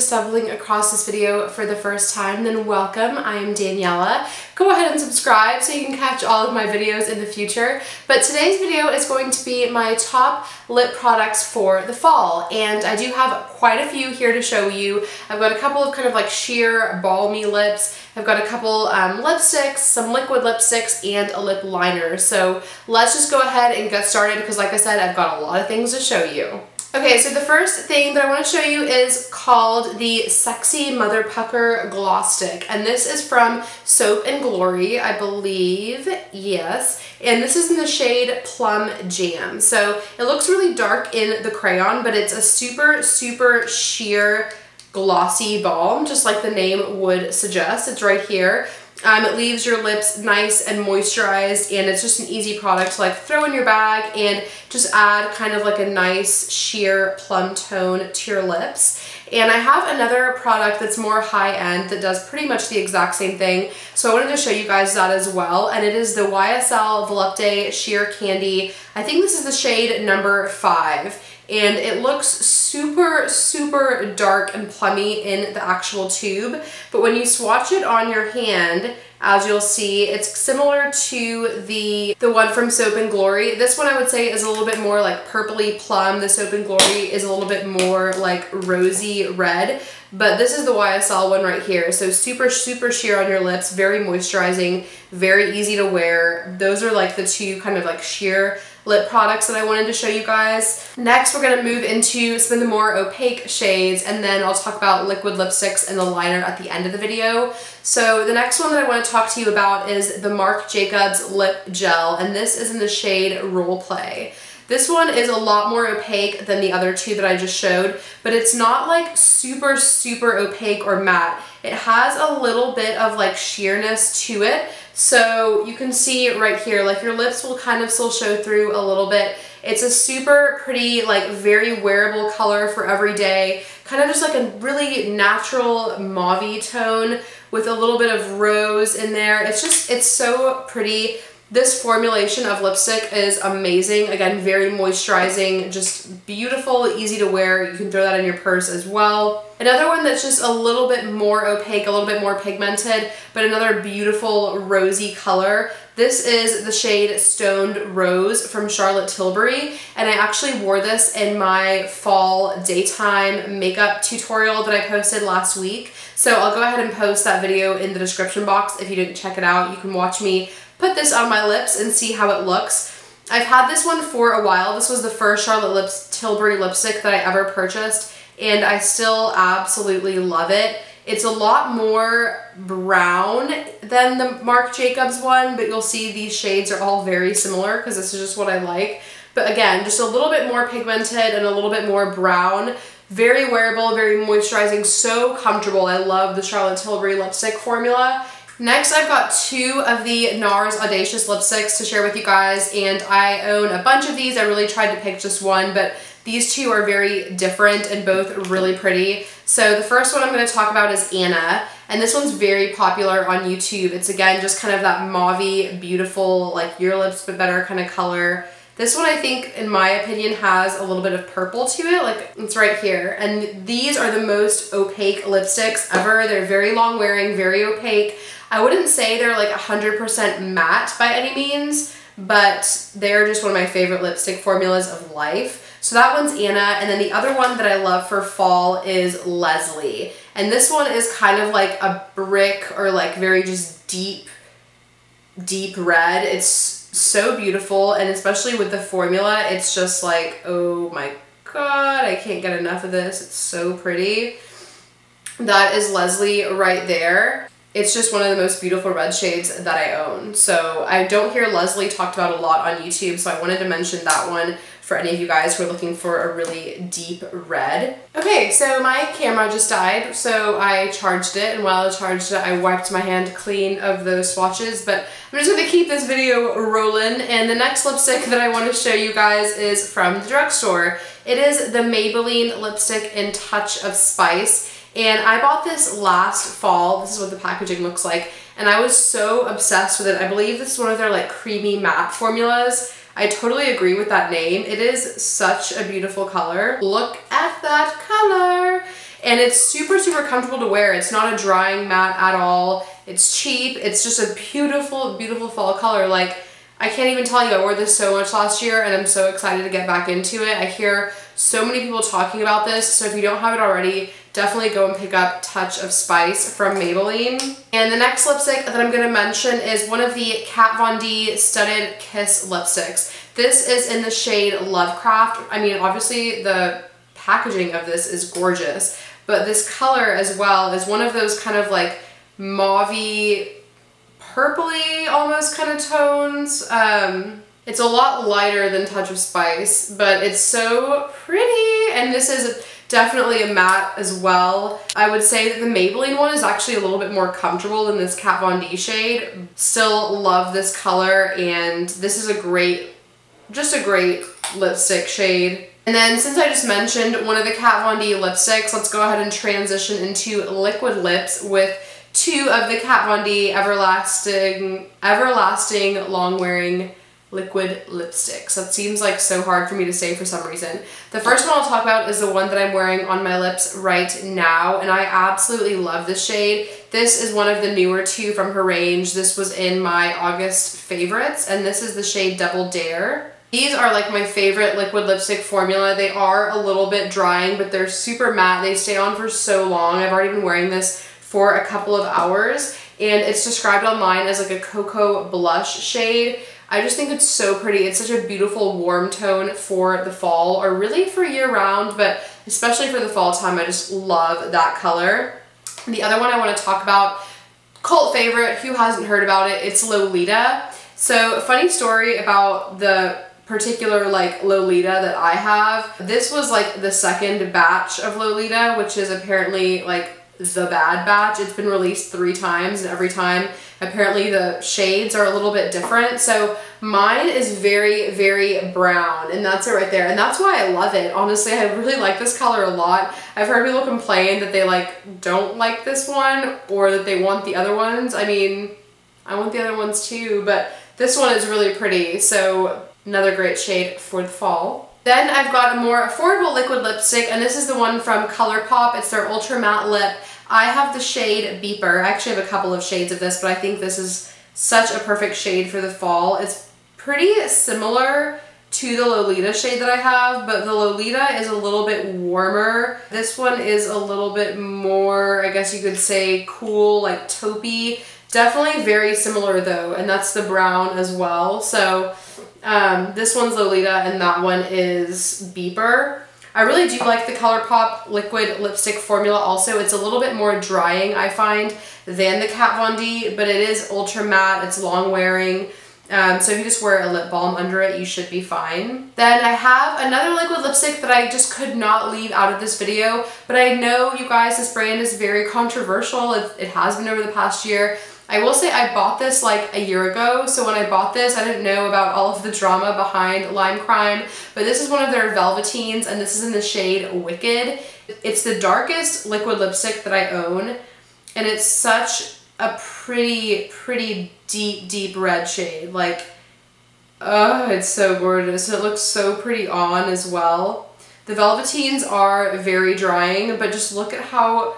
stumbling across this video for the first time, then welcome. I am Daniela. Go ahead and subscribe so you can catch all of my videos in the future. But today's video is going to be my top lip products for the fall, and I do have quite a few here to show you. I've got a couple of kind of like sheer balmy lips. I've got a couple lipsticks, some liquid lipsticks, and a lip liner. So let's just go ahead and get started because, like I said, I've got a lot of things to show you. Okay, so the first thing that I want to show you is called the Sexy Mother Pucker Gloss Stick, and this is from Soap and Glory, I believe, yes, and this is in the shade Plum Jam. So it looks really dark in the crayon, but it's a super, super sheer glossy balm, just like the name would suggest. It's right here. It leaves your lips nice and moisturized, and it's just an easy product to like throw in your bag and just add kind of like a nice sheer plum tone to your lips. And I have another product that's more high-end that does pretty much the exact same thing, so I wanted to show you guys that as well, and it is the YSL Volupte Sheer Candy. I think this is the shade number 5. And it looks super, super dark and plummy in the actual tube, but when you swatch it on your hand, as you'll see, it's similar to the one from Soap and Glory. This one I would say is a little bit more like purpley plum. The Soap and Glory is a little bit more like rosy red, but this is the YSL one right here. So super, super sheer on your lips, very moisturizing, very easy to wear. Those are like the two kind of like sheer lip products that I wanted to show you guys. Next, we're gonna move into some of the more opaque shades, and then I'll talk about liquid lipsticks and the liner at the end of the video. So the next one that I want to talk to you about is the Marc Jacobs Lip Gel, and this is in the shade Role Play. This one is a lot more opaque than the other two that I just showed, but it's not like super, super opaque or matte. It has a little bit of like sheerness to it. So you can see right here, like your lips will kind of still show through a little bit. It's a super pretty, like very wearable color for every day. Kind of just like a really natural mauve-y tone with a little bit of rose in there. It's so pretty. This formulation of lipstick is amazing. Again, very moisturizing, just beautiful, easy to wear. You can throw that in your purse as well. Another one that's just a little bit more opaque, a little bit more pigmented, but another beautiful rosy color. This is the shade Stoned Rose from Charlotte Tilbury, and I actually wore this in my fall daytime makeup tutorial that I posted last week. So I'll go ahead and post that video in the description box. If you didn't check it out, you can watch me put this on my lips and see how it looks. I've had this one for a while. This was the first Charlotte Tilbury lipstick that I ever purchased, and I still absolutely love it. It's a lot more brown than the Marc Jacobs one, but you'll see these shades are all very similar because this is just what I like. But again, just a little bit more pigmented and a little bit more brown. Very wearable, very moisturizing, so comfortable. I love the Charlotte Tilbury lipstick formula. Next, I've got two of the NARS Audacious lipsticks to share with you guys, and I own a bunch of these. I really tried to pick just one, but these two are very different and both really pretty. So the first one I'm going to talk about is Anna, and this one's very popular on YouTube. It's again just kind of that mauve-y, beautiful, like your lips but better kind of color. This one, I think, in my opinion, has a little bit of purple to it, like it's right here. And these are the most opaque lipsticks ever. They're very long wearing, very opaque. I wouldn't say they're like 100% matte by any means, but they're just one of my favorite lipstick formulas of life. So that one's Anna, and then the other one that I love for fall is Leslie. And this one is kind of like a brick or like very just deep red. It's so beautiful, and especially with the formula, it's just like, oh my god, I can't get enough of this. It's so pretty. That is Leslie right there. It's just one of the most beautiful red shades that I own. So I don't hear Leslie talked about a lot on YouTube, so I wanted to mention that one for any of you guys who are looking for a really deep red. Okay, so my camera just died, so I charged it, and while I charged it, I wiped my hand clean of those swatches, but I'm just gonna keep this video rolling, and the next lipstick that I want to show you guys is from the drugstore. It is the Maybelline lipstick in Touch of Spice. And I bought this last fall. This is what the packaging looks like. And I was so obsessed with it. I believe this is one of their like creamy matte formulas. I totally agree with that name. It is such a beautiful color. Look at that color. and it's super, super comfortable to wear. It's not a drying matte at all. It's cheap. It's just a beautiful, beautiful fall color. Like, I can't even tell you, I wore this so much last year and I'm so excited to get back into it. I hear so many people talking about this, so if you don't have it already, definitely go and pick up Touch of Spice from Maybelline. And the next lipstick that I'm going to mention is one of the Kat Von D Studded Kiss lipsticks. This is in the shade Lovecraft. I mean, obviously the packaging of this is gorgeous, but this color as well is one of those kind of like mauvey, purpley almost kind of tones. It's a lot lighter than Touch of Spice, but it's so pretty, and this is definitely a matte as well. I would say that the Maybelline one is actually a little bit more comfortable than this Kat Von D shade. Still love this color, and this is a great, just a great lipstick shade. And then since I just mentioned one of the Kat Von D lipsticks, let's go ahead and transition into liquid lips with two of the Kat Von D Everlasting Long Wearing liquid lipsticks. That seems like so hard for me to say for some reason. The first one I'll talk about is the one that I'm wearing on my lips right now, and I absolutely love this shade. This is one of the newer two from her range. This was in my August favorites, and this is the shade Double Dare. These are like my favorite liquid lipstick formula. They are a little bit drying, but they're super matte. They stay on for so long. I've already been wearing this for a couple of hours, and it's described online as like a cocoa blush shade. I just think it's so pretty. It's such a beautiful warm tone for the fall, or really for year round, but especially for the fall time, I just love that color. The other one I want to talk about, cult favorite, who hasn't heard about it, it's Lolita. So funny story about the particular like Lolita that I have. This was like the second batch of Lolita, which is apparently like the bad batch. It's been released 3 times, and every time apparently the shades are a little bit different. So mine is very, very brown, and that's it right there. And that's why I love it. Honestly, I really like this color a lot. I've heard people complain that they like don't like this one, or that they want the other ones. I mean, I want the other ones too, but this one is really pretty. So another great shade for the fall. Then I've got a more affordable liquid lipstick, and this is the one from Colourpop. It's their Ultra Matte Lip. I have the shade Beeper. I actually have a couple of shades of this, but I think this is such a perfect shade for the fall. It's pretty similar to the Lolita shade that I have, but the Lolita is a little bit warmer. This one is a little bit more, I guess you could say, cool, like taupey. Definitely very similar though, and that's the brown as well. So this one's Lolita and that one is Beeper. I really do like the Colourpop liquid lipstick formula also. It's a little bit more drying, I find, than the Kat Von D, but it is ultra matte, it's long wearing. So if you just wear a lip balm under it, you should be fine. Then I have another liquid lipstick that I just could not leave out of this video, but I know you guys, this brand is very controversial. It has been over the past year. I will say I bought this like a year ago, so when I bought this, I didn't know about all of the drama behind Limecrime, but this is one of their Velvetines, and this is in the shade Wicked. It's the darkest liquid lipstick that I own, and it's such a pretty, pretty deep, deep red shade. Like, oh, it's so gorgeous. It looks so pretty on as well. The Velvetines are very drying, but just look at how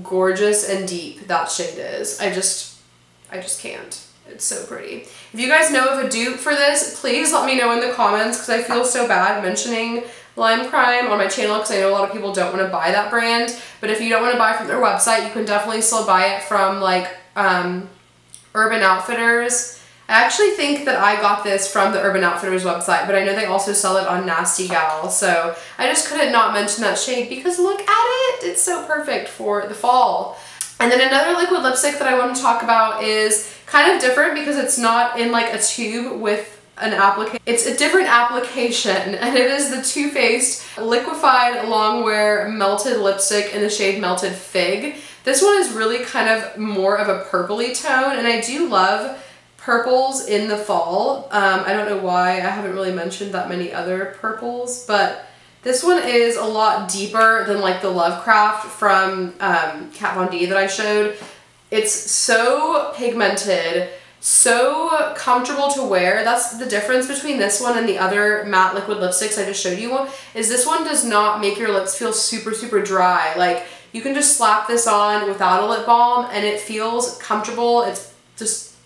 gorgeous and deep that shade is. I just can't. It's so pretty. If you guys know of a dupe for this, please let me know in the comments, because I feel so bad mentioning Limecrime on my channel, because I know a lot of people don't want to buy that brand. But if you don't want to buy from their website, you can definitely still buy it from like Urban Outfitters. I actually think that I got this from the Urban Outfitters website, but I know they also sell it on Nasty Gal, so I just couldn't not mention that shade because look at it! It's so perfect for the fall. And then another liquid lipstick that I want to talk about is kind of different because it's not in like a tube with an application. It's a different application, and it is the Too Faced Liquified Longwear Melted Lipstick in the shade Melted Fig. This one is really kind of more of a purpley tone, and I do love purples in the fall. I don't know why I haven't really mentioned that many other purples, but this one is a lot deeper than like the Lovecraft from Kat Von D that I showed. It's so pigmented, so comfortable to wear. That's the difference between this one and the other matte liquid lipsticks I just showed you, is this one does not make your lips feel super, super dry. Like, You can just slap this on without a lip balm and it feels comfortable. It's just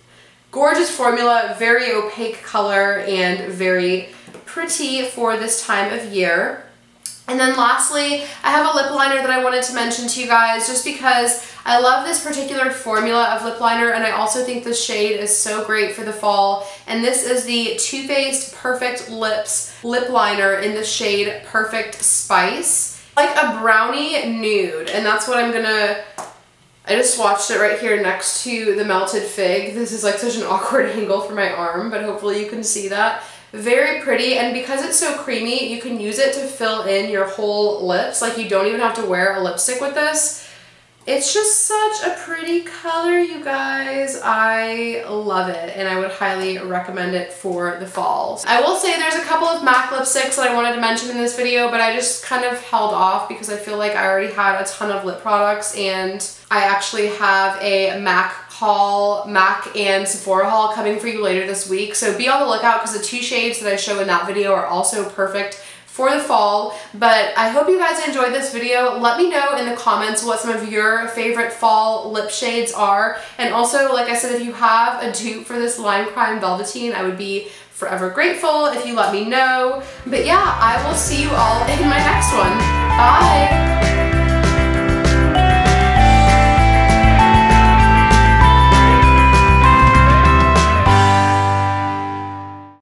gorgeous formula, very opaque color, and very pretty for this time of year. And then lastly, I have a lip liner that I wanted to mention to you guys just because I love this particular formula of lip liner, and I also think the shade is so great for the fall. And this is the Too Faced Perfect Lips lip liner in the shade Perfect Spice. Like a brownie nude, and that's what I'm gonna... I just swatched it right here next to the Melted Fig. This is like such an awkward angle for my arm, but hopefully you can see that. Very pretty, and because it's so creamy, you can use it to fill in your whole lips. Like, you don't even have to wear a lipstick with this. It's just such a pretty color, you guys. I love it, and I would highly recommend it for the fall. I will say there's a couple of MAC lipsticks that I wanted to mention in this video, but I just kind of held off because I feel like I already had a ton of lip products, and I actually have a MAC and Sephora haul coming for you later this week. So be on the lookout because the two shades that I show in that video are also perfect for the fall. But I hope you guys enjoyed this video. Let me know in the comments what some of your favorite fall lip shades are. And also, like I said, if you have a dupe for this Limecrime Velvetine, I would be forever grateful if you let me know. But yeah, I will see you all in my next one. Bye!